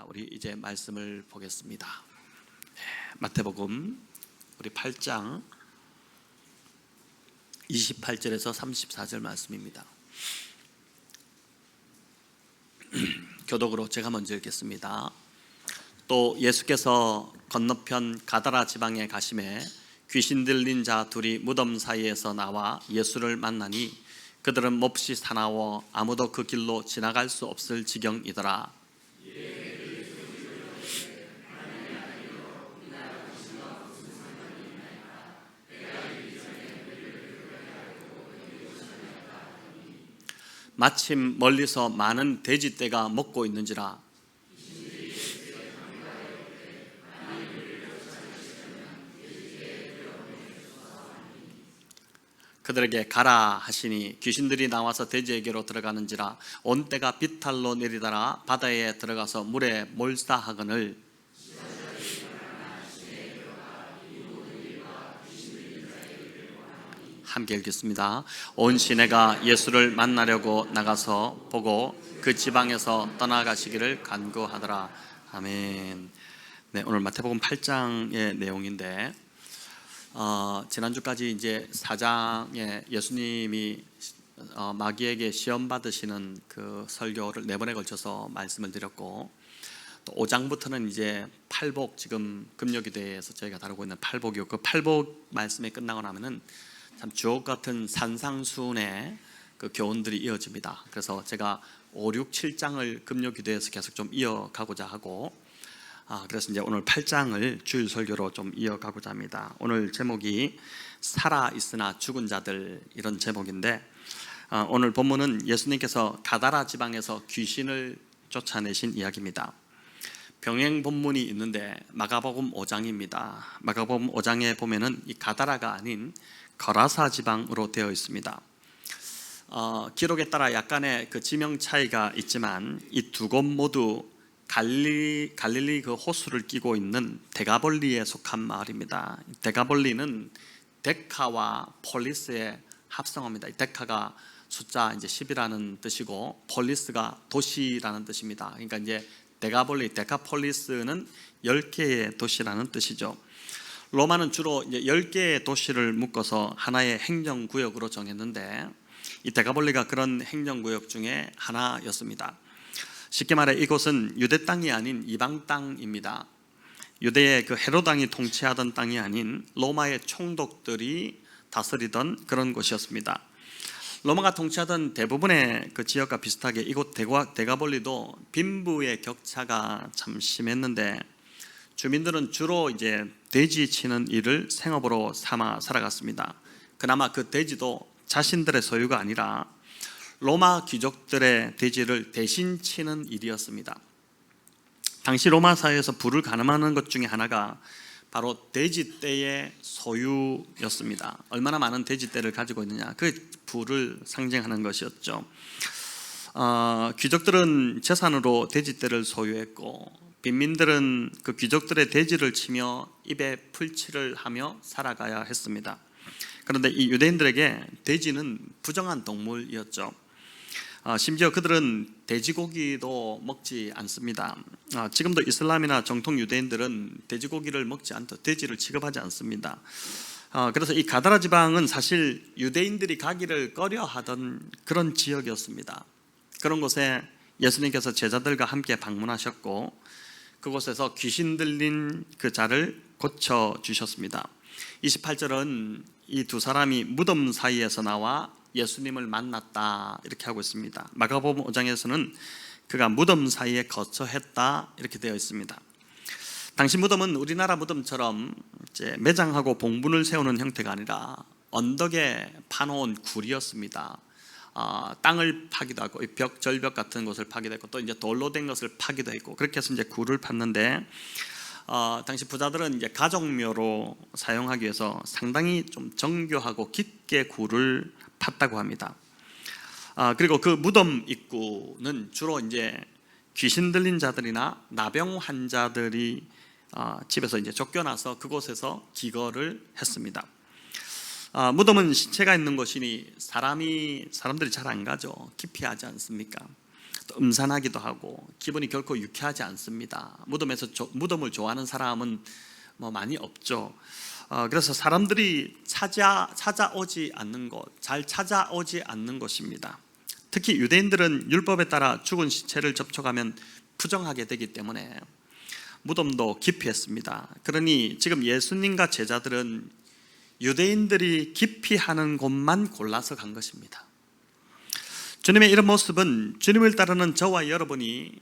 자, 우리 이제 말씀을 보겠습니다. 마태복음 우리 8장 28절에서 34절 말씀입니다. 교독으로 제가 먼저 읽겠습니다. 또 예수께서 건너편 가다라 지방에 가심에 귀신 들린 자 둘이 무덤 사이에서 나와 예수를 만나니 그들은 몹시 사나워 아무도 그 길로 지나갈 수 없을 지경이더라. 마침 멀리서 많은 돼지떼가 먹고 있는지라 그들에게 가라 하시니 귀신들이 나와서 돼지에게로 들어가는지라 온 떼가 비탈로 내리다가 바다에 들어가서 물에 몰사하거늘 함께 읽겠습니다. 온 시내가 예수를 만나려고 나가서 보고 그 지방에서 떠나가시기를 간구하더라. 아멘. 네, 오늘 마태복음 8장의 내용인데 지난주까지 이제 4장에 예수님이 마귀에게 시험 받으시는 그 설교를 4번에 걸쳐서 말씀을 드렸고, 또 5장부터는 이제 팔복, 지금 금요기도에서 저희가 다루고 있는 팔복이요, 그 팔복 말씀이 끝나고 나면은 참 주옥 같은 산상수훈의 그 교훈들이 이어집니다. 그래서 제가 5, 6, 7장을 금요기도에서 계속 좀 이어가고자 하고, 그래서 이제 오늘 8장을 주일 설교로 좀 이어가고자 합니다. 오늘 제목이 살아있으나 죽은 자들, 이런 제목인데, 오늘 본문은 예수님께서 가다라 지방에서 귀신을 쫓아내신 이야기입니다. 병행 본문이 있는데 마가복음 5장입니다. 마가복음 5장에 보면은 이 가다라가 아닌 거라사 지방으로 되어 있습니다. 기록에 따라 약간의 그 지명 차이가 있지만 이 두 곳 모두 갈릴리 그 호수를 끼고 있는 데가볼리에 속한 마을입니다. 데가볼리는 데카와 폴리스의 합성어입니다. 데카가 숫자 이제 10이라는 뜻이고 폴리스가 도시라는 뜻입니다. 그러니까 이제 데가볼리, 데카폴리스는 10개의 도시라는 뜻이죠. 로마는 주로 이제 10개의 도시를 묶어서 하나의 행정구역으로 정했는데 이 데가볼리가 그런 행정구역 중에 하나였습니다. 쉽게 말해 이곳은 유대 땅이 아닌 이방 땅입니다. 유대의 그 헤롯 왕이 통치하던 땅이 아닌 로마의 총독들이 다스리던 그런 곳이었습니다. 로마가 통치하던 대부분의 그 지역과 비슷하게 이곳 데가볼리도 빈부의 격차가 참 심했는데 주민들은 주로 이제 돼지 치는 일을 생업으로 삼아 살아갔습니다. 그나마 그 돼지도 자신들의 소유가 아니라 로마 귀족들의 돼지를 대신 치는 일이었습니다. 당시 로마 사회에서 부를 가늠하는 것 중에 하나가 바로 돼지떼의 소유였습니다. 얼마나 많은 돼지떼를 가지고 있느냐, 그 부를 상징하는 것이었죠. 귀족들은 재산으로 돼지떼를 소유했고 빈민들은 그 귀족들의 돼지를 치며 입에 풀칠을 하며 살아가야 했습니다. 그런데 이 유대인들에게 돼지는 부정한 동물이었죠. 심지어 그들은 돼지고기도 먹지 않습니다. 지금도 이슬람이나 정통 유대인들은 돼지고기를 먹지 않고 돼지를 취급하지 않습니다. 그래서 이 가다라 지방은 사실 유대인들이 가기를 꺼려하던 그런 지역이었습니다. 그런 곳에 예수님께서 제자들과 함께 방문하셨고 그곳에서 귀신 들린 그 자를 고쳐주셨습니다. 28절은 이 두 사람이 무덤 사이에서 나와 예수님을 만났다 이렇게 하고 있습니다. 마가복음 5장에서는 그가 무덤 사이에 거처했다 이렇게 되어 있습니다. 당시 무덤은 우리나라 무덤처럼 이제 매장하고 봉분을 세우는 형태가 아니라 언덕에 파놓은 굴이었습니다. 땅을 파기도 하고 절벽 같은 곳을 파기도 했고 또 이제 돌로 된 것을 파기도 했고 그렇게 해서 이제 굴을 팠는데 당시 부자들은 이제 가족묘로 사용하기 위해서 상당히 좀 정교하고 깊게 굴을 팠다고 합니다. 그리고 그 무덤 입구는 주로 이제 귀신 들린 자들이나 나병 환자들이 집에서 이제 쫓겨나서 그곳에서 기거를 했습니다. 무덤은 신체가 있는 곳이니 사람들이 잘 안 가죠. 기피하지 않습니까? 또 음산하기도 하고 기분이 결코 유쾌하지 않습니다. 무덤을 좋아하는 사람은 뭐 많이 없죠. 그래서 사람들이 찾아오지 않는 곳, 잘 찾아오지 않는 곳입니다. 특히 유대인들은 율법에 따라 죽은 시체를 접촉하면 부정하게 되기 때문에 무덤도 기피했습니다. 그러니 지금 예수님과 제자들은 유대인들이 기피하는 곳만 골라서 간 것입니다. 주님의 이런 모습은 주님을 따르는 저와 여러분이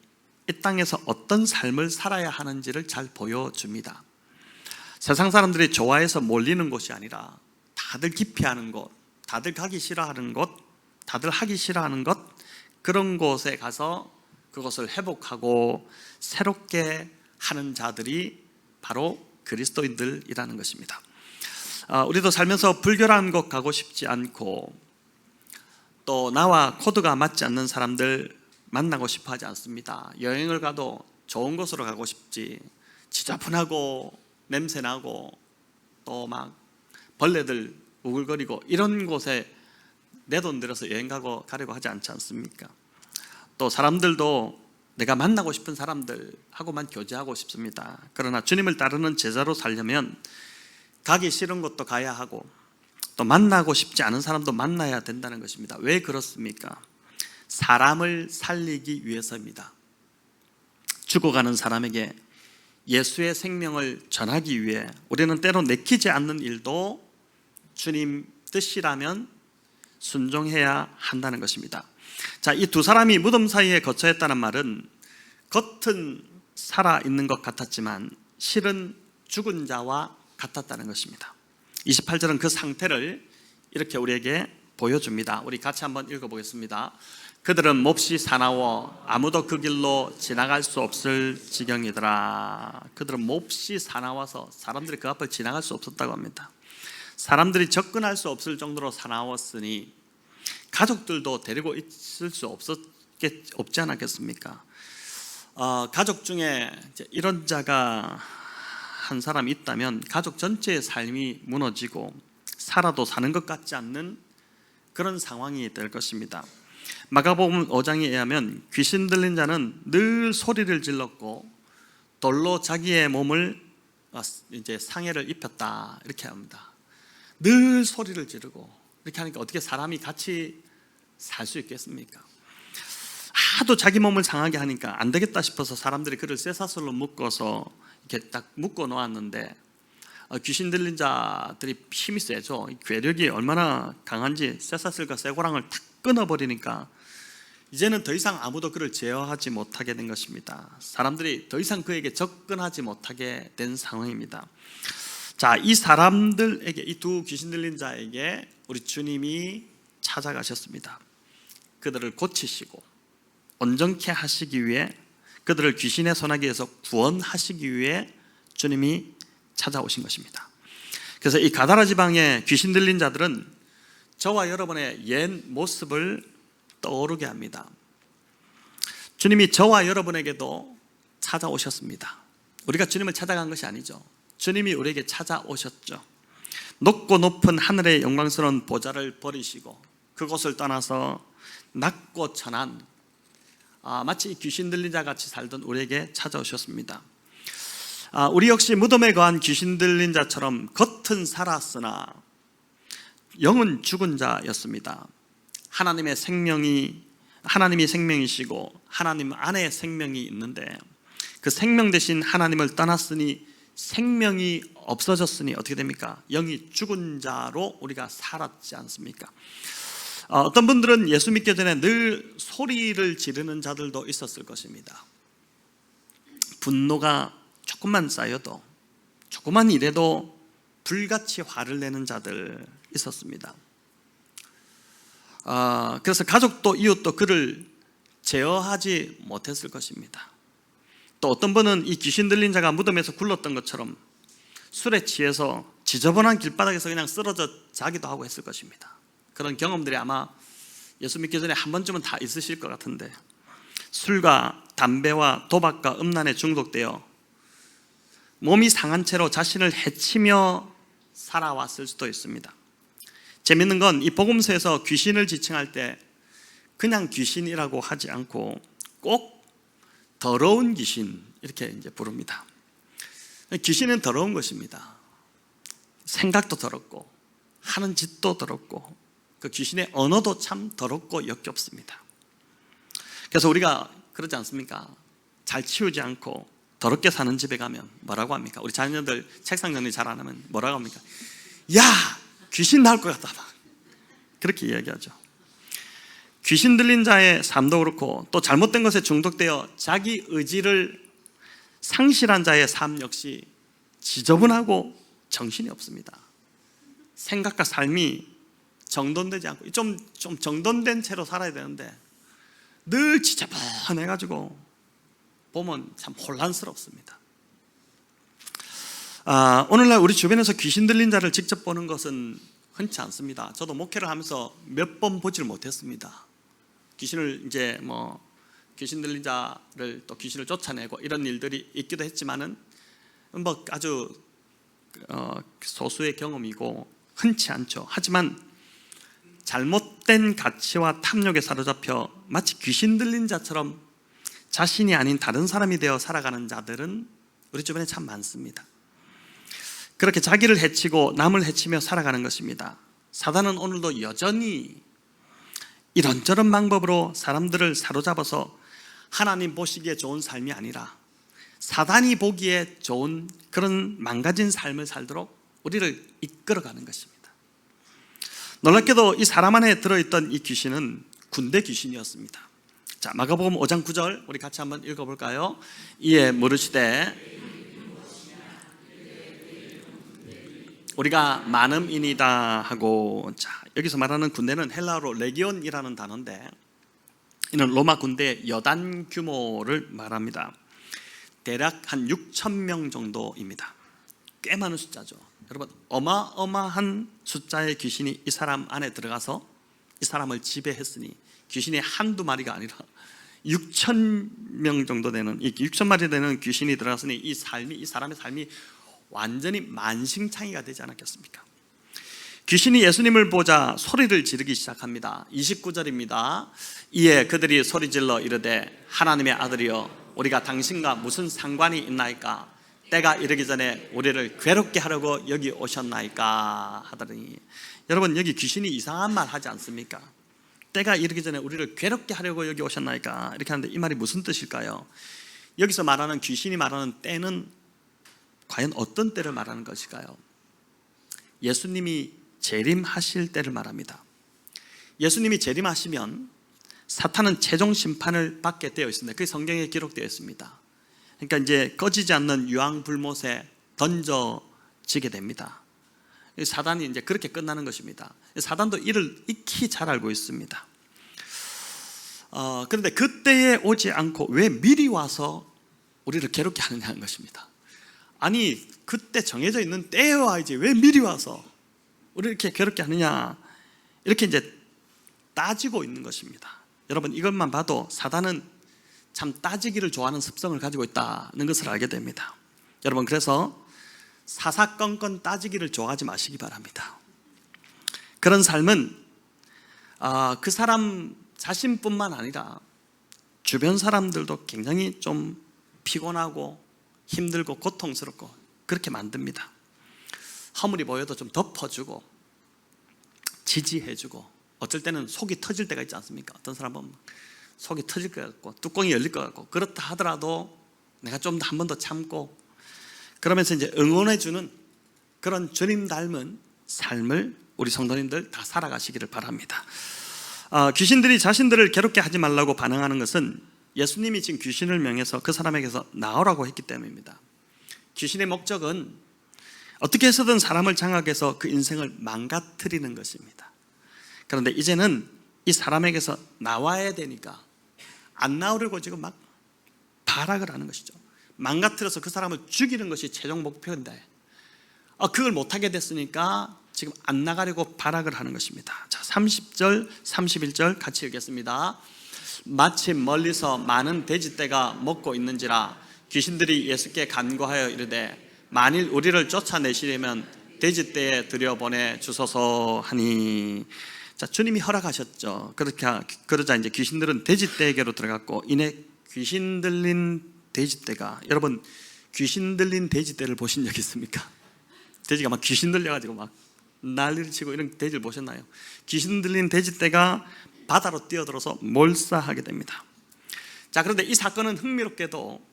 이 땅에서 어떤 삶을 살아야 하는지를 잘 보여줍니다. 세상 사람들이 좋아해서 몰리는 곳이 아니라 다들 기피하는 곳, 다들 가기 싫어하는 곳, 다들 하기 싫어하는 것, 그런 곳에 가서 그것을 회복하고 새롭게 하는 자들이 바로 그리스도인들이라는 것입니다. 우리도 살면서 불결한 곳 가고 싶지 않고 또 나와 코드가 맞지 않는 사람들 만나고 싶어 하지 않습니다. 여행을 가도 좋은 곳으로 가고 싶지, 지저분하고 냄새나고 또 막 벌레들 우글거리고 이런 곳에 내 돈 들여서 여행 가려고 하지 않지 않습니까? 또 사람들도 내가 만나고 싶은 사람들하고만 교제하고 싶습니다. 그러나 주님을 따르는 제자로 살려면 가기 싫은 곳도 가야 하고 또 만나고 싶지 않은 사람도 만나야 된다는 것입니다. 왜 그렇습니까? 사람을 살리기 위해서입니다. 죽어가는 사람에게 예수의 생명을 전하기 위해 우리는 때로 내키지 않는 일도 주님 뜻이라면 순종해야 한다는 것입니다. 자, 이 두 사람이 무덤 사이에 거처 했다는 말은 겉은 살아있는 것 같았지만 실은 죽은 자와 같았다는 것입니다. 28절은 그 상태를 이렇게 우리에게 보여줍니다. 우리 같이 한번 읽어보겠습니다. 그들은 몹시 사나워 아무도 그 길로 지나갈 수 없을 지경이더라. 그들은 몹시 사나워서 사람들이 그 앞을 지나갈 수 없었다고 합니다. 사람들이 접근할 수 없을 정도로 사나웠으니 가족들도 데리고 있을 수 없지 않았겠습니까? 가족 중에 이런 자가 한 사람이 있다면 가족 전체의 삶이 무너지고 살아도 사는 것 같지 않는 그런 상황이 될 것입니다. 마가복음 5장에 의하면 귀신 들린 자는 늘 소리를 질렀고 돌로 자기의 몸을 이제 상해를 입혔다 이렇게 합니다. 늘 소리를 지르고 이렇게 하니까 어떻게 사람이 같이 살 수 있겠습니까? 하도 자기 몸을 상하게 하니까 안 되겠다 싶어서 사람들이 그를 쇠사슬로 묶어서 이렇게 딱 묶어 놓았는데 귀신 들린 자들이 힘이 세죠. 괴력이 얼마나 강한지 쇠사슬과 쇠고랑을 탁 끊어버리니까 이제는 더 이상 아무도 그를 제어하지 못하게 된 것입니다. 사람들이 더 이상 그에게 접근하지 못하게 된 상황입니다. 자, 이 사람들에게, 이 두 귀신 들린 자에게 우리 주님이 찾아가셨습니다. 그들을 고치시고 온전케 하시기 위해, 그들을 귀신의 소나기에서 구원하시기 위해 주님이 찾아오신 것입니다. 그래서 이 가다라 지방의 귀신 들린 자들은 저와 여러분의 옛 모습을 떠오르게 합니다. 주님이 저와 여러분에게도 찾아오셨습니다. 우리가 주님을 찾아간 것이 아니죠. 주님이 우리에게 찾아오셨죠. 높고 높은 하늘의 영광스러운 보좌를 버리시고 그곳을 떠나서 낮고 천한 마치 귀신 들린 자 같이 살던 우리에게 찾아오셨습니다. 우리 역시 무덤에 거한 귀신 들린 자처럼 겉은 살았으나 영은 죽은 자였습니다. 하나님이 생명이시고 하나님 안에 생명이 있는데 그 생명 대신 하나님을 떠났으니 생명이 없어졌으니 어떻게 됩니까? 영이 죽은 자로 우리가 살았지 않습니까? 어떤 분들은 예수 믿기 전에 늘 소리를 지르는 자들도 있었을 것입니다. 분노가 조금만 쌓여도, 조금만 일해도 불같이 화를 내는 자들 있었습니다. 그래서 가족도 이웃도 그를 제어하지 못했을 것입니다. 또 어떤 분은 이 귀신 들린 자가 무덤에서 굴렀던 것처럼 술에 취해서 지저분한 길바닥에서 그냥 쓰러져 자기도 하고 했을 것입니다. 그런 경험들이 아마 예수 믿기 전에 한 번쯤은 다 있으실 것 같은데, 술과 담배와 도박과 음란에 중독되어 몸이 상한 채로 자신을 해치며 살아왔을 수도 있습니다. 재밌는 건 이 복음서에서 귀신을 지칭할 때 그냥 귀신이라고 하지 않고 꼭 더러운 귀신 이렇게 이제 부릅니다. 귀신은 더러운 것입니다. 생각도 더럽고 하는 짓도 더럽고 그 귀신의 언어도 참 더럽고 역겹습니다. 그래서 우리가 그러지 않습니까? 잘 치우지 않고 더럽게 사는 집에 가면 뭐라고 합니까? 우리 자녀들 책상 정리 잘 안 하면 뭐라고 합니까? 야! 귀신 나올 것 같다. 그렇게 이야기하죠. 귀신 들린 자의 삶도 그렇고 또 잘못된 것에 중독되어 자기 의지를 상실한 자의 삶 역시 지저분하고 정신이 없습니다. 생각과 삶이 정돈되지 않고 좀 정돈된 채로 살아야 되는데 늘 지저분해가지고 보면 참 혼란스럽습니다. 오늘날 우리 주변에서 귀신 들린 자를 직접 보는 것은 흔치 않습니다. 저도 목회를 하면서 몇 번 보지를 못했습니다. 귀신을 이제 귀신 들린 자를 또 귀신을 쫓아내고 이런 일들이 있기도 했지만은 아주 소수의 경험이고 흔치 않죠. 하지만 잘못된 가치와 탐욕에 사로잡혀 마치 귀신 들린 자처럼 자신이 아닌 다른 사람이 되어 살아가는 자들은 우리 주변에 참 많습니다. 그렇게 자기를 해치고 남을 해치며 살아가는 것입니다. 사단은 오늘도 여전히 이런저런 방법으로 사람들을 사로잡아서 하나님 보시기에 좋은 삶이 아니라 사단이 보기에 좋은 그런 망가진 삶을 살도록 우리를 이끌어가는 것입니다. 놀랍게도 이 사람 안에 들어있던 이 귀신은 군대 귀신이었습니다. 자, 마가복음 5장 9절 우리 같이 한번 읽어볼까요? 이에 물으시되 우리가 많음이니이다 하고, 자, 여기서 말하는 군대는 헬라어로 레기온이라는 단어인데 이는 로마 군대의 여단 규모를 말합니다. 대략 한 6,000명 정도입니다. 꽤 많은 숫자죠. 여러분, 어마어마한 숫자의 귀신이 이 사람 안에 들어가서 이 사람을 지배했으니 귀신이 한두 마리가 아니라 6,000명 정도 되는, 6,000마리 되는 귀신이 들어갔으니 이 사람의 삶이 완전히 만신창이가 되지 않았겠습니까? 귀신이 예수님을 보자 소리를 지르기 시작합니다. 29절입니다. 이에 그들이 소리질러 이르되 하나님의 아들이여 우리가 당신과 무슨 상관이 있나이까? 때가 이르기 전에 우리를 괴롭게 하려고 여기 오셨나이까? 하더니, 여러분, 여기 귀신이 이상한 말 하지 않습니까? 때가 이르기 전에 우리를 괴롭게 하려고 여기 오셨나이까? 이렇게 하는데 이 말이 무슨 뜻일까요? 여기서 말하는 귀신이 말하는 때는 과연 어떤 때를 말하는 것일까요? 예수님이 재림하실 때를 말합니다. 예수님이 재림하시면 사탄은 최종 심판을 받게 되어 있습니다. 그게 성경에 기록되어 있습니다. 그러니까 이제 꺼지지 않는 유황불못에 던져지게 됩니다. 사단이 이제 그렇게 끝나는 것입니다. 사단도 이를 익히 잘 알고 있습니다. 그런데 그때에 오지 않고 왜 미리 와서 우리를 괴롭게 하느냐는 것입니다. 아니, 그때 정해져 있는 때에 와야지 왜 미리 와서 우리를 이렇게 괴롭게 하느냐, 이렇게 이제 따지고 있는 것입니다. 여러분, 이것만 봐도 사단은 참 따지기를 좋아하는 습성을 가지고 있다는 것을 알게 됩니다. 여러분, 그래서 사사건건 따지기를 좋아하지 마시기 바랍니다. 그런 삶은 그 사람 자신뿐만 아니라 주변 사람들도 굉장히 좀 피곤하고 힘들고 고통스럽고 그렇게 만듭니다. 허물이 보여도 좀 덮어주고 지지해주고, 어쩔 때는 속이 터질 때가 있지 않습니까? 어떤 사람은 속이 터질 것 같고 뚜껑이 열릴 것 같고, 그렇다 하더라도 내가 좀 더 한 번 더 참고, 그러면서 이제 응원해주는 그런 주님 닮은 삶을 우리 성도님들 다 살아가시기를 바랍니다. 귀신들이 자신들을 괴롭게 하지 말라고 반응하는 것은 예수님이 지금 귀신을 명해서 그 사람에게서 나오라고 했기 때문입니다. 귀신의 목적은 어떻게 해서든 사람을 장악해서 그 인생을 망가뜨리는 것입니다. 그런데 이제는 이 사람에게서 나와야 되니까 안 나오려고 지금 막 발악을 하는 것이죠. 망가뜨려서 그 사람을 죽이는 것이 최종 목표인데 그걸 못하게 됐으니까 지금 안 나가려고 발악을 하는 것입니다. 자, 30절, 31절 같이 읽겠습니다. 마침 멀리서 많은 돼지떼가 먹고 있는지라 귀신들이 예수께 간구하여 이르되 만일 우리를 쫓아내시려면 돼지떼에 들여보내 주소서 하니. 자, 주님이 허락하셨죠. 그러자 이제 귀신들은 돼지떼에게로 들어갔고, 이내 귀신 들린 돼지떼가, 여러분 귀신 들린 돼지떼를 보신 적 있습니까? 돼지가 막 귀신 들려가지고 막 난리를 치고 이런 돼지를 보셨나요? 귀신 들린 돼지떼가 바다로 뛰어들어서 몰사하게 됩니다. 자, 그런데 이 사건은 흥미롭게도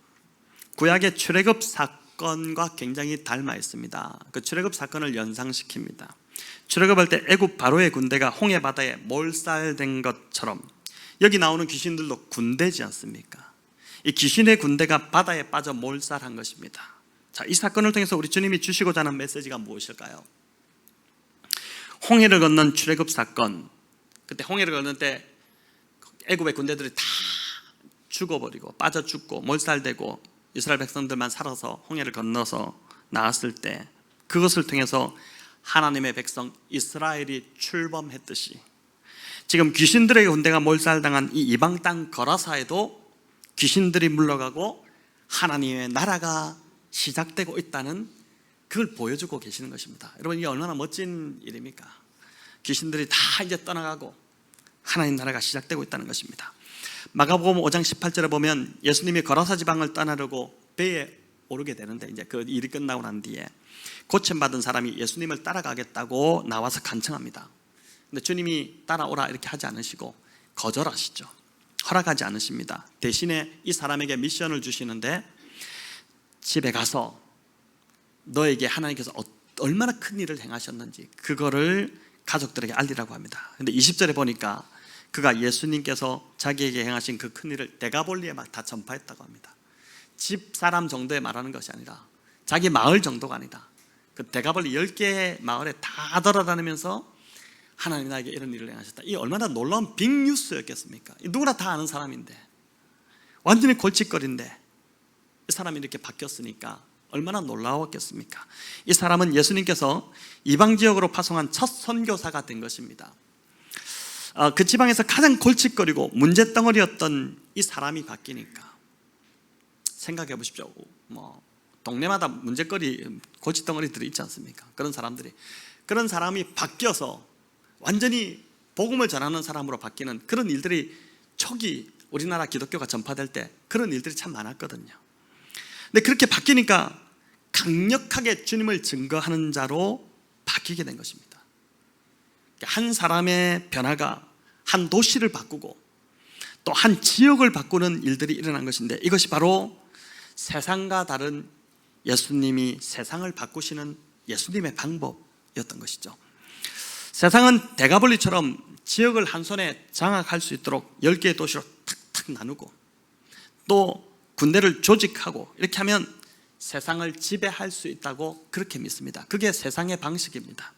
구약의 출애굽 사건과 굉장히 닮아 있습니다. 그 출애굽 사건을 연상시킵니다. 출애굽할 때 애굽 바로의 군대가 홍해 바다에 몰살된 것처럼 여기 나오는 귀신들도 군대지 않습니까? 이 귀신의 군대가 바다에 빠져 몰살한 것입니다. 자, 이 사건을 통해서 우리 주님이 주시고자 하는 메시지가 무엇일까요? 홍해를 건넌 출애굽 사건, 그때 홍해를 건널 때 애굽의 군대들이 다 죽어버리고 빠져 죽고 몰살되고 이스라엘 백성들만 살아서 홍해를 건너서 나왔을 때, 그것을 통해서 하나님의 백성 이스라엘이 출범했듯이 지금 귀신들의 군대가 몰살당한 이 이방 땅 거라사에도 귀신들이 물러가고 하나님의 나라가 시작되고 있다는, 그걸 보여주고 계시는 것입니다. 여러분, 이게 얼마나 멋진 일입니까? 귀신들이 다 이제 떠나가고 하나님 나라가 시작되고 있다는 것입니다. 마가복음 5장 18절에 보면 예수님이 거라사 지방을 떠나려고 배에 오르게 되는데, 이제 그 일이 끝나고 난 뒤에 고침받은 사람이 예수님을 따라가겠다고 나와서 간청합니다. 근데 주님이 따라오라 이렇게 하지 않으시고 거절하시죠. 허락하지 않으십니다. 대신에 이 사람에게 미션을 주시는데, 집에 가서 너에게 하나님께서 얼마나 큰 일을 행하셨는지 그거를 가족들에게 알리라고 합니다. 근데 20절에 보니까 그가 예수님께서 자기에게 행하신 그 큰 일을 데가볼리에 막 다 전파했다고 합니다. 집 사람 정도에 말하는 것이 아니라 자기 마을 정도가 아니다. 그 데가볼리 10개의 마을에 다 돌아다니면서 하나님 나에게 이런 일을 행하셨다. 이 얼마나 놀라운 빅뉴스였겠습니까? 누구나 다 아는 사람인데, 완전히 골칫거리인데 이 사람이 이렇게 바뀌었으니까 얼마나 놀라웠겠습니까? 이 사람은 예수님께서 이방 지역으로 파송한 첫 선교사가 된 것입니다. 그 지방에서 가장 골칫거리고 문제덩어리였던 이 사람이 바뀌니까, 생각해 보십시오. 동네마다 문제거리, 골칫덩어리들이 있지 않습니까? 그런 사람이 바뀌어서 완전히 복음을 전하는 사람으로 바뀌는 그런 일들이 초기 우리나라 기독교가 전파될 때 그런 일들이 참 많았거든요. 근데 그렇게 바뀌니까 강력하게 주님을 증거하는 자로 바뀌게 된 것입니다. 한 사람의 변화가 한 도시를 바꾸고 또 한 지역을 바꾸는 일들이 일어난 것인데, 이것이 바로 세상과 다른 예수님이 세상을 바꾸시는 예수님의 방법이었던 것이죠. 세상은 데가볼리처럼 지역을 한 손에 장악할 수 있도록 10개의 도시로 탁탁 나누고 또 군대를 조직하고 이렇게 하면 세상을 지배할 수 있다고 그렇게 믿습니다. 그게 세상의 방식입니다.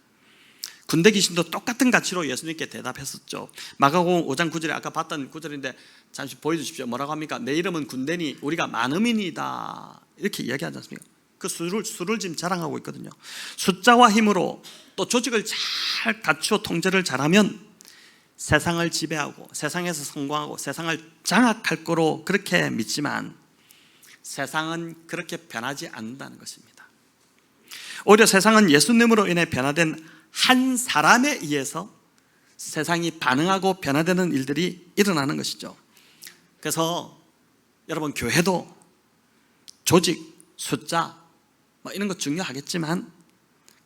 군대 귀신도 똑같은 가치로 예수님께 대답했었죠. 마가복음 5장 9절에 아까 봤던 구절인데 잠시 보여주십시오. 뭐라고 합니까? 내 이름은 군대니 우리가 만음이니다, 이렇게 이야기하지 않습니까? 그 수를 지금 자랑하고 있거든요. 숫자와 힘으로 또 조직을 잘 갖추어 통제를 잘하면 세상을 지배하고 세상에서 성공하고 세상을 장악할 거로 그렇게 믿지만, 세상은 그렇게 변하지 않는다는 것입니다. 오히려 세상은 예수님으로 인해 변화된 한 사람에 의해서 세상이 반응하고 변화되는 일들이 일어나는 것이죠. 그래서 여러분, 교회도 조직, 숫자 이런 것 중요하겠지만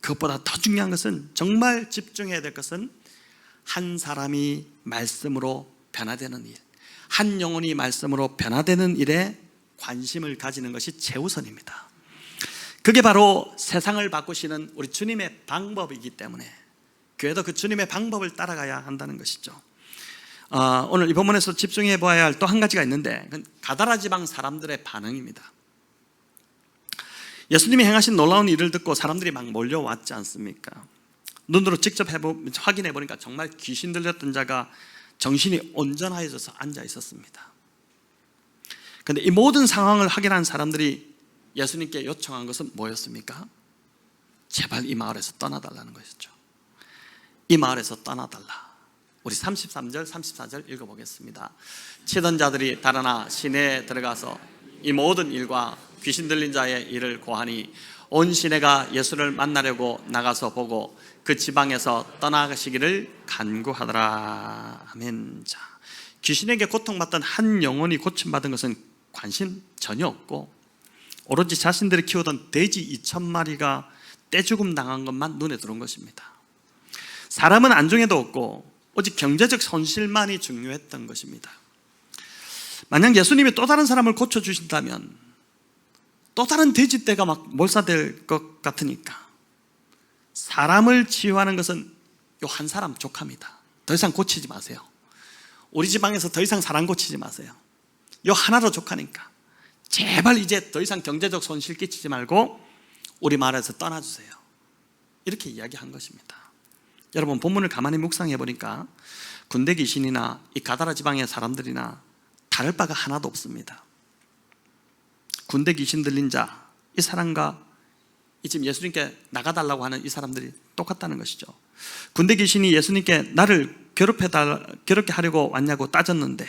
그것보다 더 중요한 것은, 정말 집중해야 될 것은 한 사람이 말씀으로 변화되는 일, 한 영혼이 말씀으로 변화되는 일에 관심을 가지는 것이 최우선입니다. 그게 바로 세상을 바꾸시는 우리 주님의 방법이기 때문에 교회도 그 주님의 방법을 따라가야 한다는 것이죠. 오늘 이 본문에서 집중해 보아야 할 또 한 가지가 있는데, 그건 가다라 지방 사람들의 반응입니다. 예수님이 행하신 놀라운 일을 듣고 사람들이 막 몰려왔지 않습니까? 눈으로 직접 확인해 보니까 정말 귀신 들렸던 자가 정신이 온전하여져서 앉아 있었습니다. 그런데 이 모든 상황을 확인한 사람들이 예수님께 요청한 것은 뭐였습니까? 제발 이 마을에서 떠나달라는 것이죠. 이 마을에서 떠나달라. 우리 33절, 34절 읽어보겠습니다. 치던 자들이 달아나 시내에 들어가서 이 모든 일과 귀신 들린 자의 일을 고하니 온 시내가 예수를 만나려고 나가서 보고 그 지방에서 떠나가시기를 간구하더라. 아멘. 자, 귀신에게 고통받던 한 영혼이 고침받은 것은 관심 전혀 없고 오로지 자신들이 키우던 돼지 2,000마리가 떼죽음 당한 것만 눈에 들어온 것입니다. 사람은 안중에도 없고 오직 경제적 손실만이 중요했던 것입니다. 만약 예수님이 또 다른 사람을 고쳐주신다면 또 다른 돼지떼가 막 몰사될 것 같으니까 사람을 치유하는 것은 요 한 사람 족합니다. 더 이상 고치지 마세요. 우리 지방에서 더 이상 사람 고치지 마세요. 요 하나로 족하니까 제발 이제 더 이상 경제적 손실 끼치지 말고 우리 마을에서 떠나주세요. 이렇게 이야기한 것입니다. 여러분, 본문을 가만히 묵상해 보니까 군대 귀신이나 이 가다라 지방의 사람들이나 다를 바가 하나도 없습니다. 군대 귀신 들린 자, 이 사람과 이 지금 예수님께 나가달라고 하는 이 사람들이 똑같다는 것이죠. 군대 귀신이 예수님께 나를 괴롭게 하려고 왔냐고 따졌는데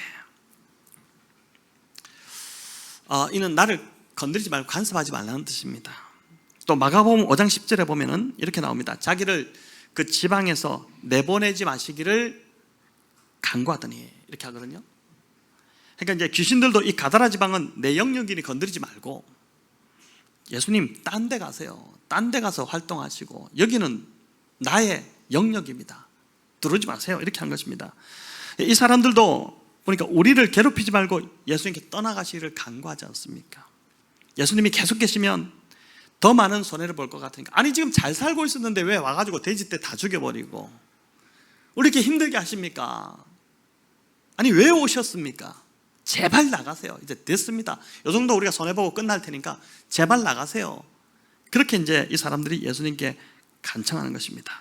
이는 나를 건드리지 말고 간섭하지 말라는 뜻입니다. 또 마가복음 5장 10절에 보면은 이렇게 나옵니다. 자기를 그 지방에서 내보내지 마시기를 간구하더니 이렇게 하거든요. 그러니까 이제 귀신들도 이 가다라 지방은 내 영역이니 건드리지 말고 예수님 딴 데 가세요. 딴 데 가서 활동하시고 여기는 나의 영역입니다. 들어오지 마세요. 이렇게 한 것입니다. 이 사람들도 보니까 우리를 괴롭히지 말고 예수님께 떠나가시기를 간구하지 않습니까? 예수님이 계속 계시면 더 많은 손해를 볼 것 같으니까 아니 지금 잘 살고 있었는데 왜 와가지고 돼지떼 다 죽여버리고 우리 이렇게 힘들게 하십니까? 아니 왜 오셨습니까? 제발 나가세요. 이제 됐습니다. 이 정도 우리가 손해보고 끝날 테니까 제발 나가세요. 그렇게 이제 이 사람들이 예수님께 간청하는 것입니다.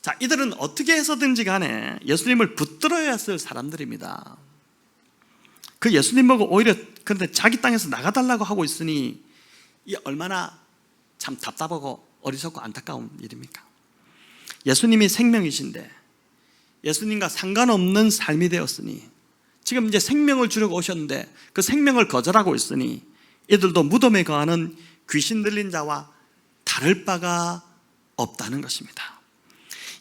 자, 이들은 어떻게 해서든지 간에 예수님을 붙들어야 했을 사람들입니다. 그 예수님 보고 오히려 그런데 자기 땅에서 나가달라고 하고 있으니 이 얼마나 참 답답하고 어리석고 안타까운 일입니까? 예수님이 생명이신데 예수님과 상관없는 삶이 되었으니 지금 이제 생명을 주려고 오셨는데 그 생명을 거절하고 있으니 이들도 무덤에 거하는 귀신 들린 자와 다를 바가 없다는 것입니다.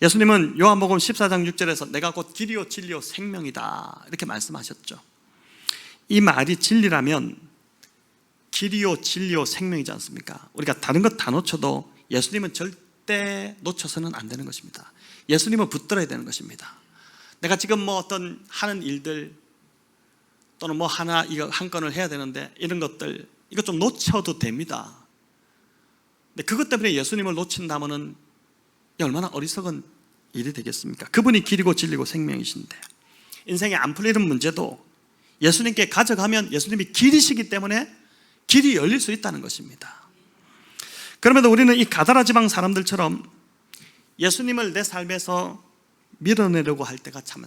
예수님은 요한복음 14장 6절에서 내가 곧 길이요 진리요 생명이다 이렇게 말씀하셨죠. 이 말이 진리라면 길이요 진리요 생명이지 않습니까? 우리가 다른 것 다 놓쳐도 예수님은 절대 놓쳐서는 안 되는 것입니다. 예수님은 붙들어야 되는 것입니다. 내가 지금 뭐 어떤 하는 일들 또는 뭐 하나 이거 한 건을 해야 되는데 이런 것들 이거 좀 놓쳐도 됩니다. 근데 그것 때문에 예수님을 놓친다면은 얼마나 어리석은 일이 되겠습니까? 그분이 길이고 진리고 생명이신데 인생에 안 풀리는 문제도 예수님께 가져가면 예수님이 길이시기 때문에 길이 열릴 수 있다는 것입니다. 그럼에도 우리는 이 가다라 지방 사람들처럼 예수님을 내 삶에서 밀어내려고 할 때가 참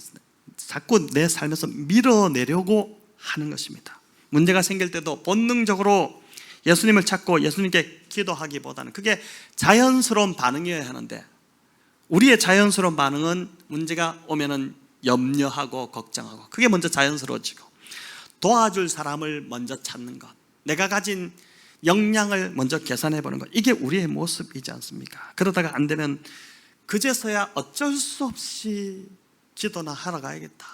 자꾸 내 삶에서 밀어내려고 하는 것입니다. 문제가 생길 때도 본능적으로 예수님을 찾고 예수님께 기도하기보다는 그게 자연스러운 반응이어야 하는데 우리의 자연스러운 반응은 문제가 오면은 염려하고 걱정하고 그게 먼저 자연스러워지고 도와줄 사람을 먼저 찾는 것, 내가 가진 역량을 먼저 계산해 보는 것, 이게 우리의 모습이지 않습니까? 그러다가 안 되면 그제서야 어쩔 수 없이 기도나 하러 가야겠다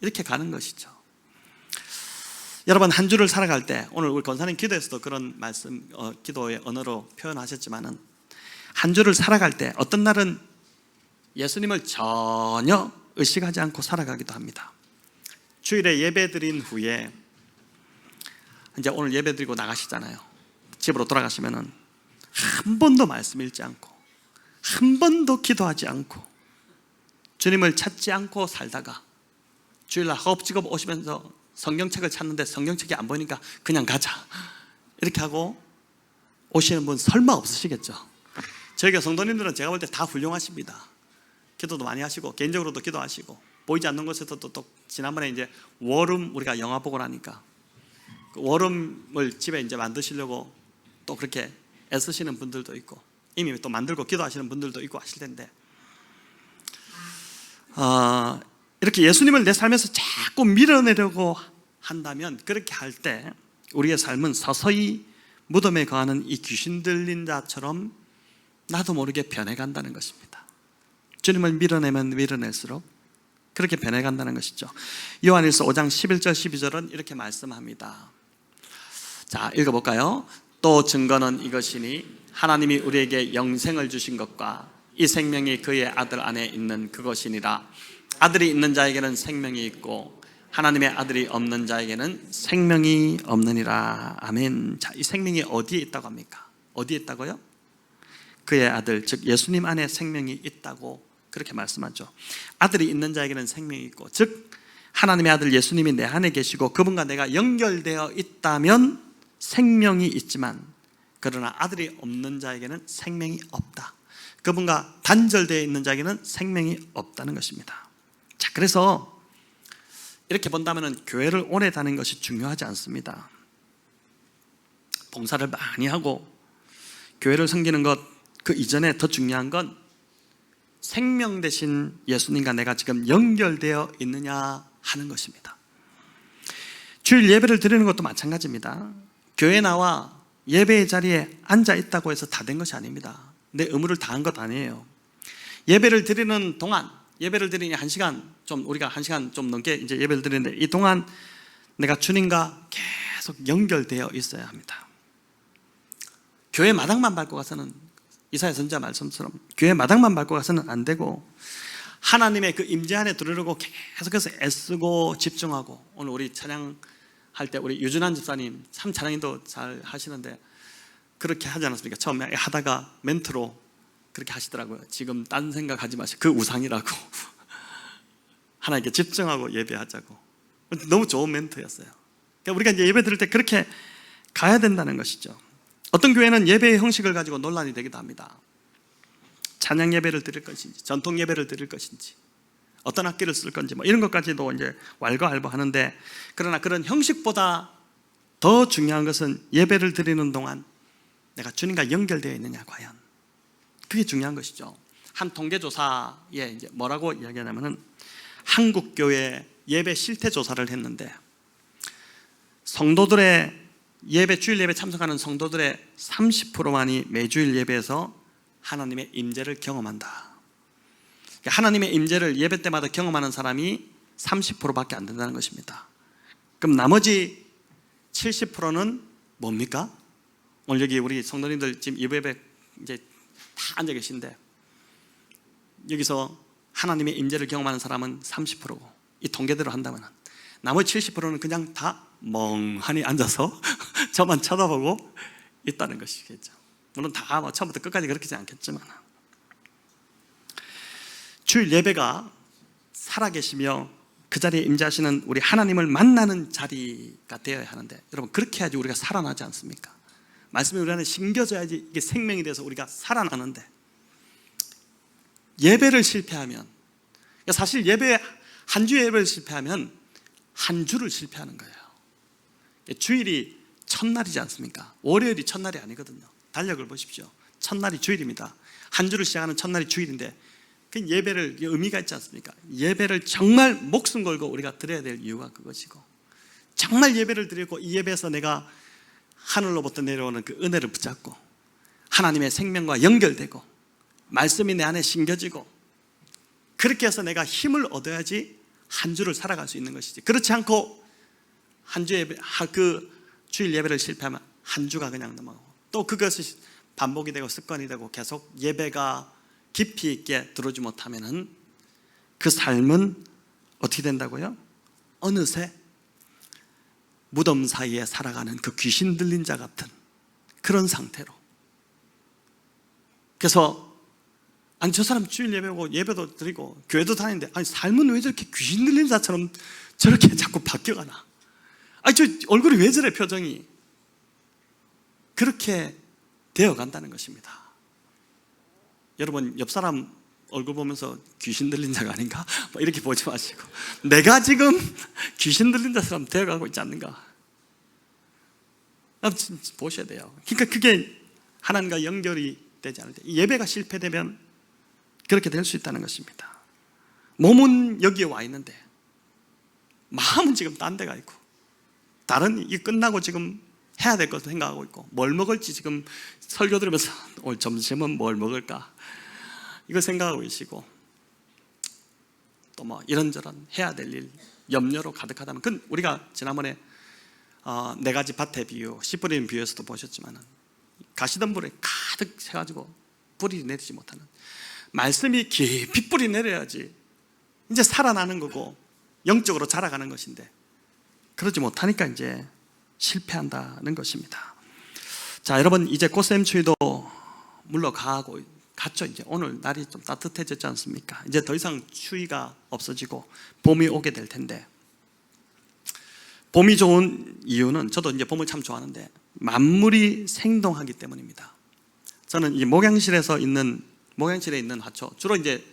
이렇게 가는 것이죠. 여러분, 한 주를 살아갈 때 오늘 우리 권사님 기도에서도 그런 말씀 기도의 언어로 표현하셨지만은 한 주를 살아갈 때 어떤 날은 예수님을 전혀 의식하지 않고 살아가기도 합니다. 주일에 예배 드린 후에 이제 오늘 예배 드리고 나가시잖아요. 집으로 돌아가시면은 한 번도 말씀 읽지 않고 한 번도 기도하지 않고 주님을 찾지 않고 살다가 주일날 허겁지겁 오시면서 성경책을 찾는데 성경책이 안 보이니까 그냥 가자 이렇게 하고 오시는 분 설마 없으시겠죠? 저희 성도님들은 제가 볼 때 다 훌륭하십니다. 기도도 많이 하시고 개인적으로도 기도하시고 보이지 않는 곳에서도 또 지난번에 이제 워룸 우리가 영화 보고 나니까 그 워룸을 집에 이제 만드시려고 또 그렇게 애쓰시는 분들도 있고 이미 또 만들고 기도하시는 분들도 있고 하실 텐데 이렇게 예수님을 내 삶에서 자꾸 밀어내려고 한다면 그렇게 할 때 우리의 삶은 서서히 무덤에 거하는 이 귀신 들린 자처럼 나도 모르게 변해간다는 것입니다. 주님을 밀어내면 밀어낼수록 그렇게 변해간다는 것이죠. 요한일서 5장 11절 12절은 이렇게 말씀합니다. 자, 읽어볼까요? 또 증거는 이것이니 하나님이 우리에게 영생을 주신 것과 이 생명이 그의 아들 안에 있는 그것이니라. 아들이 있는 자에게는 생명이 있고 하나님의 아들이 없는 자에게는 생명이 없느니라. 아멘. 자, 이 생명이 어디에 있다고 합니까? 어디에 있다고요? 그의 아들, 즉 예수님 안에 생명이 있다고 그렇게 말씀하죠. 아들이 있는 자에게는 생명이 있고, 즉 하나님의 아들 예수님이 내 안에 계시고 그분과 내가 연결되어 있다면 생명이 있지만, 그러나 아들이 없는 자에게는 생명이 없다. 그분과 단절되어 있는 자에게는 생명이 없다는 것입니다. 자, 그래서 이렇게 본다면 교회를 오래 다니는 것이 중요하지 않습니다. 봉사를 많이 하고 교회를 섬기는 것 그 이전에 더 중요한 건 생명 대신 예수님과 내가 지금 연결되어 있느냐 하는 것입니다. 주일 예배를 드리는 것도 마찬가지입니다. 교회 나와 예배의 자리에 앉아 있다고 해서 다 된 것이 아닙니다. 내 의무를 다한 것 아니에요. 예배를 드리는 동안, 예배를 드리니 우리가 1시간 좀 넘게 이제 예배를 드리는데, 이 동안 내가 주님과 계속 연결되어 있어야 합니다. 교회 마당만 밟고 가서는, 이사야 선지자 말씀처럼 교회 마당만 밟고 가서는 안 되고, 하나님의 그 임재 안에 들어오려고 계속해서 애쓰고 집중하고, 오늘 우리 찬양할 때 우리 유준환 집사님 참 찬양도 잘 하시는데 그렇게 하지 않았습니까? 처음에 하다가 멘트로 그렇게 하시더라고요. 지금 딴 생각하지 마시고 그 우상이라고 하나님께 집중하고 예배하자고. 너무 좋은 멘트였어요. 그러니까 우리가 이제 예배 드릴 때 그렇게 가야 된다는 것이죠. 어떤 교회는 예배의 형식을 가지고 논란이 되기도 합니다. 찬양 예배를 드릴 것인지, 전통 예배를 드릴 것인지, 어떤 악기를 쓸 건지, 이런 것까지도 이제 왈가왈부하는데, 그러나 그런 형식보다 더 중요한 것은 예배를 드리는 동안 내가 주님과 연결되어 있느냐, 과연. 그게 중요한 것이죠. 한 통계조사에 이제 뭐라고 이야기하냐면은, 한국교회 예배 실태 조사를 했는데, 성도들의 주일 예배 참석하는 성도들의 30%만이 매주일 예배에서 하나님의 임재를 경험한다. 하나님의 임재를 예배 때마다 경험하는 사람이 30%밖에 안 된다는 것입니다. 그럼 나머지 70%는 뭡니까? 오늘 여기 우리 성도님들 지금 예배 이제 다 앉아 계신데, 여기서 하나님의 임재를 경험하는 사람은 30%고, 이 통계대로 한다면 나머지 70%는 그냥 다 멍하니 앉아서 저만 쳐다보고 있다는 것이겠죠. 물론 다 처음부터 끝까지 그렇게지 않겠지만, 주일 예배가 살아계시며 그 자리에 임재하시는 우리 하나님을 만나는 자리가 되어야 하는데, 여러분 그렇게 해야지 우리가 살아나지 않습니까? 말씀이 우리 안에 심겨져야지 이게 생명이 돼서 우리가 살아나는데, 예배를 실패하면, 사실 한 주 예배를 실패하면 한 주를 실패하는 거예요. 주일이 첫날이지 않습니까? 월요일이 첫날이 아니거든요. 달력을 보십시오. 첫날이 주일입니다. 한 주를 시작하는 첫날이 주일인데, 그 예배를 의미가 있지 않습니까? 예배를 정말 목숨 걸고 우리가 드려야 될 이유가 그것이고, 정말 예배를 드리고 이 예배에서 내가 하늘로부터 내려오는 그 은혜를 붙잡고 하나님의 생명과 연결되고 말씀이 내 안에 심겨지고, 그렇게 해서 내가 힘을 얻어야지 한 주를 살아갈 수 있는 것이지, 그렇지 않고 한 주 예배, 그 주일 예배를 실패하면 한 주가 그냥 넘어가고, 또 그것이 반복이 되고 습관이 되고 계속 예배가 깊이 있게 들어오지 못하면은 그 삶은 어떻게 된다고요? 어느새 무덤 사이에 살아가는 그 귀신 들린 자 같은 그런 상태로. 그래서 아니 저 사람 주일 예배고 예배도 드리고 교회도 다니는데, 아니 삶은 왜 저렇게 귀신 들린 자처럼 저렇게 자꾸 바뀌어가나? 아니 저 얼굴이 왜 저래, 표정이. 그렇게 되어간다는 것입니다. 여러분 옆 사람 얼굴 보면서 귀신 들린 자가 아닌가? 이렇게 보지 마시고, 내가 지금 귀신 들린 자처럼 되어가고 있지 않는가? 보셔야 돼요. 그러니까 그게 하나님과 연결이 되지 않을 때, 예배가 실패되면 그렇게 될 수 있다는 것입니다. 몸은 여기에 와 있는데 마음은 지금 딴 데가 있고, 이 끝나고 지금 해야 될 것도 생각하고 있고, 뭘 먹을지 지금 설교 들으면서 오늘 점심은 뭘 먹을까 이거 생각하고 계시고, 또 뭐 이런저런 해야 될 일 염려로 가득하다면, 그건 우리가 지난번에 네 가지 밭의 비유, 씨 뿌리는 비유에서도 보셨지만 가시덤불에 가득 채가지고 뿌리 내리지 못하는, 말씀이 깊이 뿌리 내려야지 이제 살아나는 거고 영적으로 자라가는 것인데, 그러지 못하니까 이제 실패한다는 것입니다. 자, 여러분, 이제 꽃샘추위도 물러가고 갔죠. 이제 오늘 날이 좀 따뜻해졌지 않습니까? 이제 더 이상 추위가 없어지고 봄이 오게 될 텐데, 봄이 좋은 이유는, 저도 이제 봄을 참 좋아하는데 만물이 생동하기 때문입니다. 저는 이 목양실에 있는 화초, 주로 이제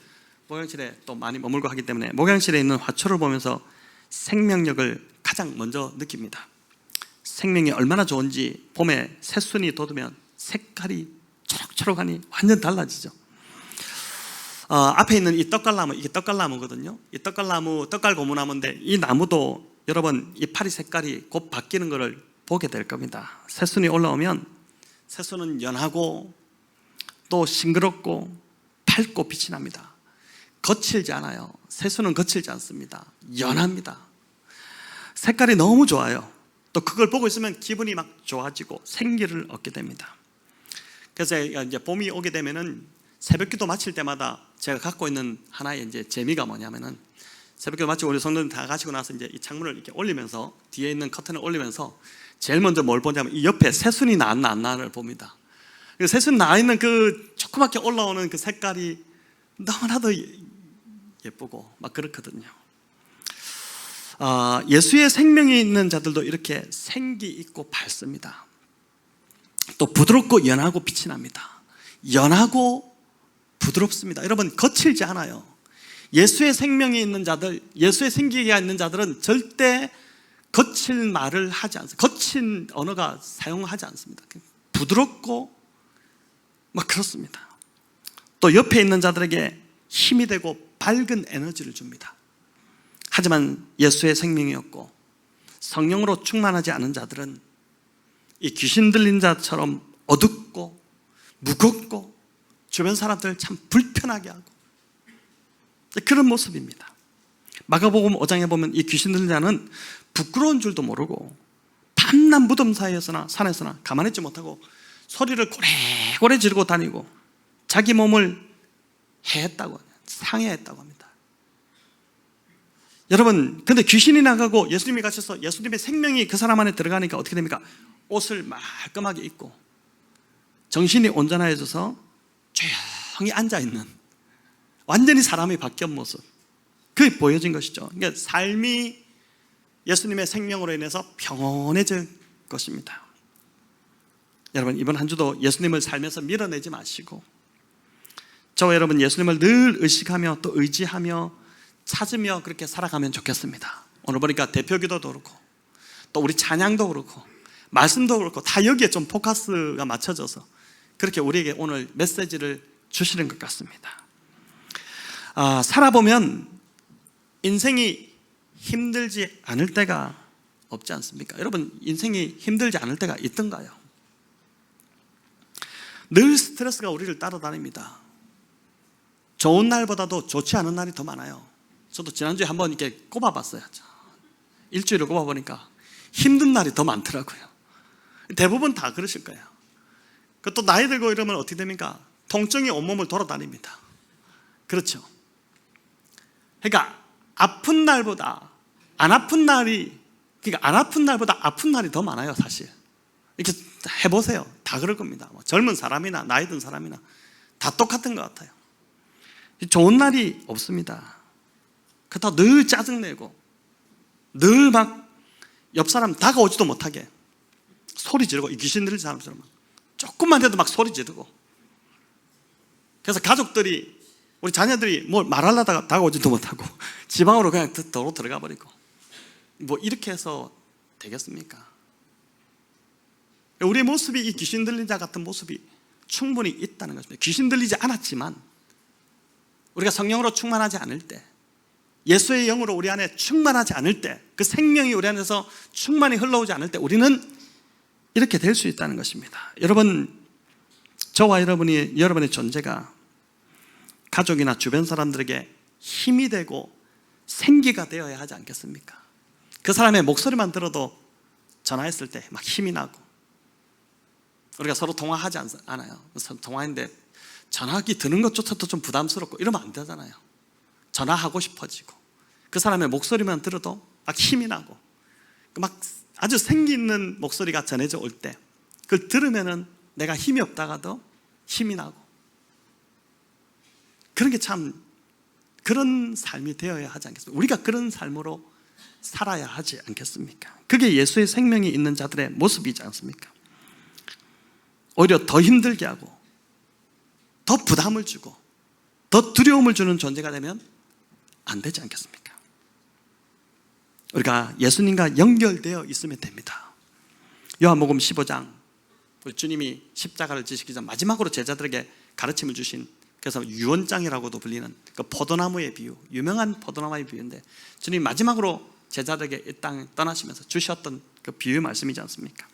목양실에 또 많이 머물고 하기 때문에 목양실에 있는 화초를 보면서 생명력을 가장 먼저 느낍니다. 생명이 얼마나 좋은지 봄에 새순이 돋으면 색깔이 초록초록하니 완전 달라지죠. 앞에 있는 이 떡갈나무, 이게 떡갈나무거든요. 이 떡갈나무, 떡갈고무나무인데 이 나무도 여러분 이파리 색깔이 곧 바뀌는 것을 보게 될 겁니다. 새순이 올라오면 새순은 연하고 또 싱그럽고 밝고 빛이 납니다. 거칠지 않아요. 새순은 거칠지 않습니다. 연합니다. 색깔이 너무 좋아요. 또 그걸 보고 있으면 기분이 막 좋아지고 생기를 얻게 됩니다. 그래서 이제 봄이 오게 되면은 새벽기도 마칠 때마다 제가 갖고 있는 하나의 이제 재미가 뭐냐면은, 새벽기도 마치고 우리 성도들 다 가시고 나서 이제 이 창문을 이렇게 올리면서, 뒤에 있는 커튼을 올리면서 제일 먼저 뭘 보냐면 이 옆에 새순이 나왔나 안 나왔나를 봅니다. 새순 나와 있는 그 조그맣게 올라오는 그 색깔이 너무나도 예쁘고 막 그렇거든요. 예수의 생명이 있는 자들도 이렇게 생기 있고 밝습니다. 또 부드럽고 연하고 빛이 납니다. 연하고 부드럽습니다. 여러분, 거칠지 않아요. 예수의 생명이 있는 자들, 예수의 생기가 있는 자들은 절대 거친 말을 하지 않습니다. 거친 언어가 사용하지 않습니다. 부드럽고 막 그렇습니다. 또 옆에 있는 자들에게 힘이 되고 밝은 에너지를 줍니다. 하지만 예수의 생명이었고 성령으로 충만하지 않은 자들은 이 귀신 들린 자처럼 어둡고 무겁고 주변 사람들을 참 불편하게 하고 그런 모습입니다. 마가복음 5장에 보면 이 귀신 들린 자는 부끄러운 줄도 모르고 밤낮 무덤 사이에서나 산에서나 가만히 있지 못하고 소리를 고래고래 지르고 다니고 자기 몸을 상해했다고 합니다. 여러분, 근데 귀신이 나가고 예수님이 가셔서 예수님의 생명이 그 사람 안에 들어가니까 어떻게 됩니까? 옷을 말끔하게 입고 정신이 온전해져서 조용히 앉아있는, 완전히 사람이 바뀐 모습, 그게 보여진 것이죠. 그러니까 삶이 예수님의 생명으로 인해서 평온해질 것입니다. 여러분, 이번 한 주도 예수님을 살면서 밀어내지 마시고 저와 여러분 예수님을 늘 의식하며 또 의지하며 찾으며 그렇게 살아가면 좋겠습니다. 오늘 보니까 대표기도도 그렇고 또 우리 찬양도 그렇고 말씀도 그렇고 다 여기에 좀 포커스가 맞춰져서 그렇게 우리에게 오늘 메시지를 주시는 것 같습니다. 살아보면 인생이 힘들지 않을 때가 없지 않습니까? 여러분, 인생이 힘들지 않을 때가 있던가요? 늘 스트레스가 우리를 따라다닙니다. 좋은 날보다도 좋지 않은 날이 더 많아요. 저도 지난주에 한번 이렇게 꼽아봤어요. 일주일을 꼽아보니까 힘든 날이 더 많더라고요. 대부분 다 그러실 거예요. 또 나이 들고 이러면 어떻게 됩니까? 통증이 온몸을 돌아다닙니다. 그렇죠? 그러니까 아픈 날보다 안 아픈 날이, 그러니까 안 아픈 날보다 아픈 날이 더 많아요, 사실. 이렇게 해보세요. 다 그럴 겁니다. 젊은 사람이나 나이 든 사람이나 다 똑같은 것 같아요. 좋은 날이 없습니다. 그렇다고 늘 짜증내고 늘 막 옆 사람 다가오지도 못하게 소리 지르고, 이 귀신 들린 사람처럼 조금만 해도 막 소리 지르고, 그래서 가족들이, 우리 자녀들이 뭘 말하려다가 다가오지도 못하고 지방으로 그냥 도로 들어가 버리고, 뭐 이렇게 해서 되겠습니까? 우리의 모습이 이 귀신 들린 자 같은 모습이 충분히 있다는 것입니다. 귀신 들리지 않았지만 우리가 성령으로 충만하지 않을 때, 예수의 영으로 우리 안에 충만하지 않을 때, 그 생명이 우리 안에서 충만히 흘러오지 않을 때 우리는 이렇게 될 수 있다는 것입니다. 여러분, 저와 여러분의 존재가 가족이나 주변 사람들에게 힘이 되고 생기가 되어야 하지 않겠습니까? 그 사람의 목소리만 들어도 전화했을 때 막 힘이 나고, 우리가 서로 통화하지 않아요. 통화했는데 전화기 드는 것조차도 좀 부담스럽고 이러면 안 되잖아요. 전화하고 싶어지고, 그 사람의 목소리만 들어도 막 힘이 나고, 막 아주 생기 있는 목소리가 전해져 올 때 그걸 들으면은 내가 힘이 없다가도 힘이 나고, 그런 게 참, 그런 삶이 되어야 하지 않겠습니까? 우리가 그런 삶으로 살아야 하지 않겠습니까? 그게 예수의 생명이 있는 자들의 모습이지 않습니까? 오히려 더 힘들게 하고 더 부담을 주고 더 두려움을 주는 존재가 되면 안 되지 않겠습니까? 우리가 예수님과 연결되어 있으면 됩니다. 요한복음 15장, 우리 주님이 십자가를 지시기 전 마지막으로 제자들에게 가르침을 주신, 그래서 유언장이라고도 불리는 그 포도나무의 비유, 유명한 포도나무의 비유인데, 주님 마지막으로 제자들에게 이 땅에 떠나시면서 주셨던 그 비유의 말씀이지 않습니까?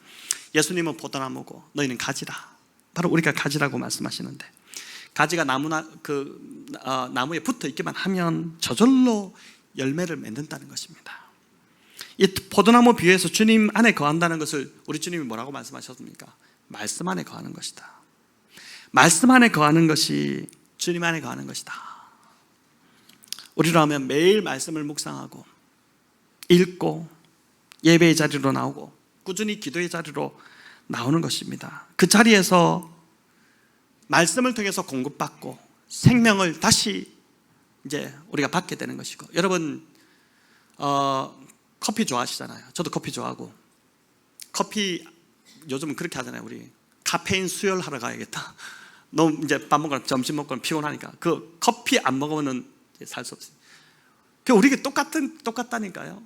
예수님은 포도나무고 너희는 가지라. 바로 우리가 가지라고 말씀하시는데, 가지가 나무에 붙어 있기만 하면 저절로 열매를 맺는다는 것입니다. 이 포도나무 비유에서 주님 안에 거한다는 것을 우리 주님이 뭐라고 말씀하셨습니까? 말씀 안에 거하는 것이다. 말씀 안에 거하는 것이 주님 안에 거하는 것이다. 우리라면 매일 말씀을 묵상하고 읽고 예배의 자리로 나오고 꾸준히 기도의 자리로 나오는 것입니다. 그 자리에서 말씀을 통해서 공급받고 생명을 다시 이제 우리가 받게 되는 것이고, 여러분 커피 좋아하시잖아요. 저도 커피 좋아하고, 커피 요즘은 그렇게 하잖아요. 우리 카페인 수혈하러 가야겠다. 너무 이제 밥 먹거나 점심 먹거나 피곤하니까 그 커피 안 먹으면 살 수 없어요. 우리가 똑같다니까요.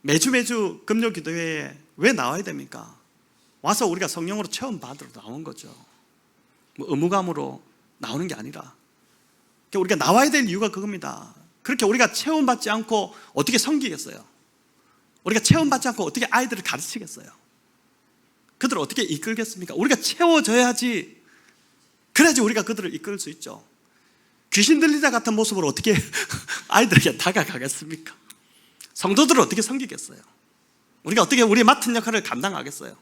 매주 금요 기도회에 왜 나와야 됩니까? 와서 우리가 성령으로 체험 받으러 나온 거죠. 뭐 의무감으로 나오는 게 아니라 우리가 나와야 될 이유가 그겁니다. 그렇게 우리가 체험받지 않고 어떻게 섬기겠어요? 우리가 체험받지 않고 어떻게 아이들을 가르치겠어요? 그들을 어떻게 이끌겠습니까? 우리가 채워져야지, 그래야지 우리가 그들을 이끌 수 있죠. 귀신 들리자 같은 모습으로 어떻게 아이들에게 다가가겠습니까? 성도들을 어떻게 섬기겠어요? 우리가 어떻게 우리의 맡은 역할을 감당하겠어요?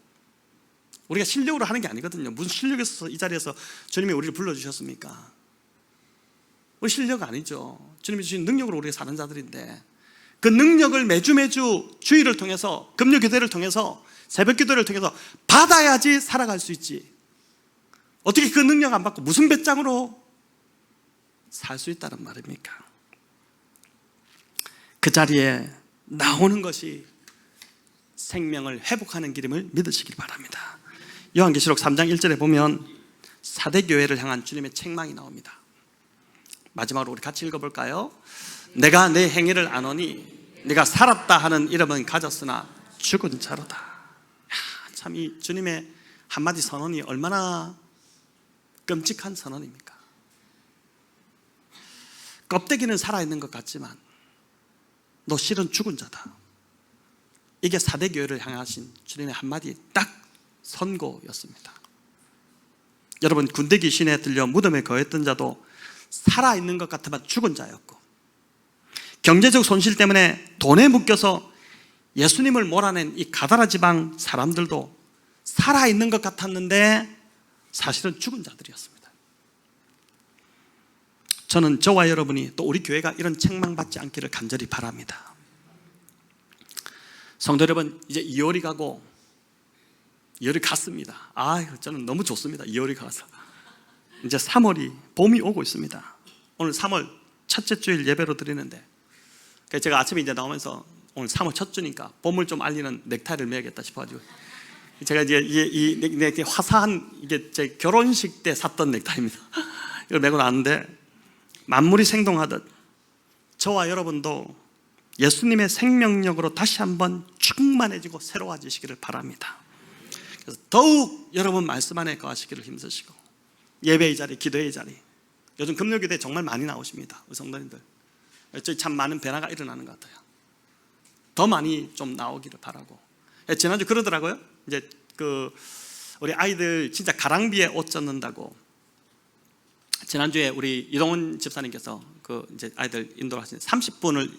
우리가 실력으로 하는 게 아니거든요. 무슨 실력이 있어서 이 자리에서 주님이 우리를 불러주셨습니까? 우리 실력 아니죠. 주님이 주신 능력으로 우리가 사는 자들인데, 그 능력을 매주 주일을 통해서, 금요 기도를 통해서, 새벽 기도를 통해서 받아야지 살아갈 수 있지. 어떻게 그 능력 안 받고 무슨 배짱으로 살 수 있다는 말입니까? 그 자리에 나오는 것이 생명을 회복하는 길임을 믿으시길 바랍니다. 요한계시록 3장 1절에 보면 사대 교회를 향한 주님의 책망이 나옵니다. 마지막으로 우리 같이 읽어볼까요? 내가 내 행위를 아노니 네가 살았다 하는 이름은 가졌으나 죽은 자로다. 참, 이 주님의 한마디 선언이 얼마나 끔찍한 선언입니까? 껍데기는 살아있는 것 같지만 너 실은 죽은 자다. 이게 사대 교회를 향하신 주님의 한마디 딱 선고였습니다. 여러분, 군대 귀신에 들려 무덤에 거했던 자도 살아있는 것 같으면 죽은 자였고, 경제적 손실 때문에 돈에 묶여서 예수님을 몰아낸 이 가다라 지방 사람들도 살아있는 것 같았는데 사실은 죽은 자들이었습니다. 저는 저와 여러분이, 또 우리 교회가 이런 책망받지 않기를 간절히 바랍니다. 성도 여러분, 이제 2월이 가고 2월이 갔습니다. 저는 너무 좋습니다. 2월이 가서 이제 3월이, 봄이 오고 있습니다. 오늘 3월 첫째 주일 예배로 드리는데, 제가 아침에 이제 나오면서 오늘 3월 첫 주니까 봄을 좀 알리는 넥타이를 매야겠다 싶어가지고, 제가 이제 이 화사한, 이게 제 결혼식 때 샀던 넥타이입니다. 이걸 메고 나왔는데, 만물이 생동하듯 저와 여러분도 예수님의 생명력으로 다시 한번 충만해지고 새로워지시기를 바랍니다. 그래서 더욱 여러분 말씀 안에 거하시기를 힘쓰시고, 예배의 자리, 기도의 자리, 요즘 금요기도에 정말 많이 나오십니다. 우리 성도님들, 저희 참 많은 변화가 일어나는 것 같아요. 더 많이 좀 나오기를 바라고, 지난주 그러더라고요. 이제 우리 아이들 진짜 가랑비에 옷 젖는다고 지난주에 우리 이동훈 집사님께서 이제 아이들 인도를 하신 30분을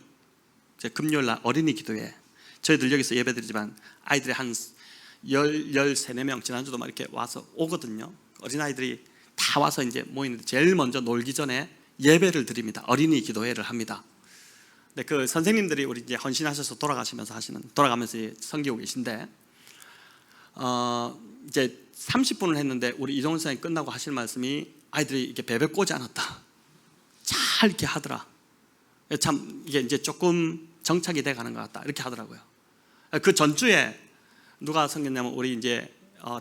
이제 금요일 날 어린이 기도회 저희들 여기서 예배드리지만 아이들이 한 13명 지난주도 막 이렇게 와서 오거든요. 어린아이들이 다 와서 이제 모이는데 제일 먼저 놀기 전에 예배를 드립니다. 어린이 기도회를 합니다. 근데 그 선생님들이 우리 이제 헌신하셔서 돌아가면서 섬기고 계신데 이제 30분을 했는데 우리 이동훈 선생님 끝나고 하실 말씀이 아이들이 이렇게 베베 꼬지 않았다. 잘 이렇게 하더라. 참 이게 이제 조금 정착이 돼 가는 것 같다. 이렇게 하더라고요. 그 전주에 누가 섬겼냐면 우리 이제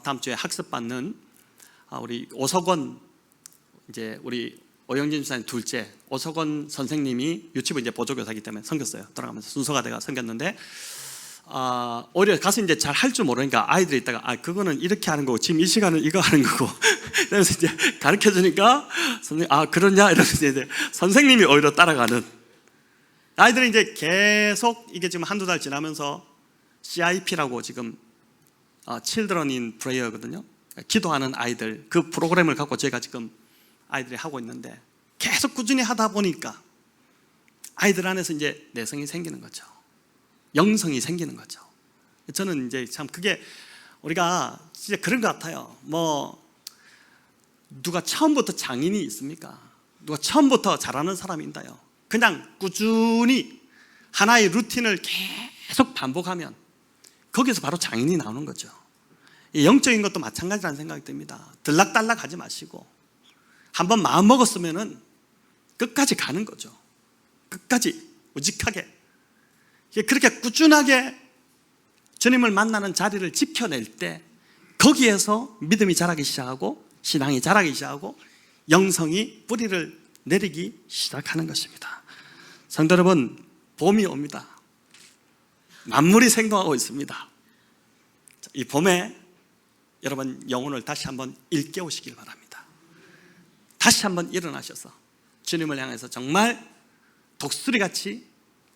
다음 주에 학습받는 우리 오석원 이제 우리 오영진 집사님 둘째 오석원 선생님이 유치부 이제 보조교사이기 때문에 섬겼어요. 돌아가면서 순서가 돼가 섬겼는데 오히려 가서 이제 잘 할 줄 모르니까 아이들이 있다가 그거는 이렇게 하는 거고 지금 이 시간은 이거 하는 거고 그래서 이제 가르쳐 주니까 선생님 그러냐 이러면서 이제 선생님이 오히려 따라가는 아이들이 이제 계속 이게 지금 한두 달 지나면서 CIP라고 지금 Children in Prayer거든요. 기도하는 아이들 그 프로그램을 갖고 제가 지금 아이들이 하고 있는데 계속 꾸준히 하다 보니까 아이들 안에서 이제 내성이 생기는 거죠. 영성이 생기는 거죠. 저는 이제 참 그게 우리가 진짜 그런 것 같아요. 뭐 누가 처음부터 장인이 있습니까? 누가 처음부터 잘하는 사람이 있나요? 그냥 꾸준히 하나의 루틴을 계속 반복하면 거기서 바로 장인이 나오는 거죠. 영적인 것도 마찬가지라는 생각이 듭니다. 들락달락 하지 마시고 한번 마음 먹었으면은 끝까지 가는 거죠. 끝까지 우직하게 그렇게 꾸준하게 주님을 만나는 자리를 지켜낼 때 거기에서 믿음이 자라기 시작하고 신앙이 자라기 시작하고 영성이 뿌리를 내리기 시작하는 것입니다. 성도 여러분, 봄이 옵니다. 만물이 생동하고 있습니다. 이 봄에 여러분 영혼을 다시 한번 일깨우시길 바랍니다. 다시 한번 일어나셔서 주님을 향해서 정말 독수리같이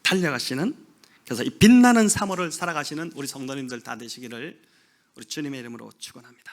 달려가시는 그래서 이 빛나는 3월을 살아가시는 우리 성도님들 다 되시기를 우리 주님의 이름으로 축원합니다.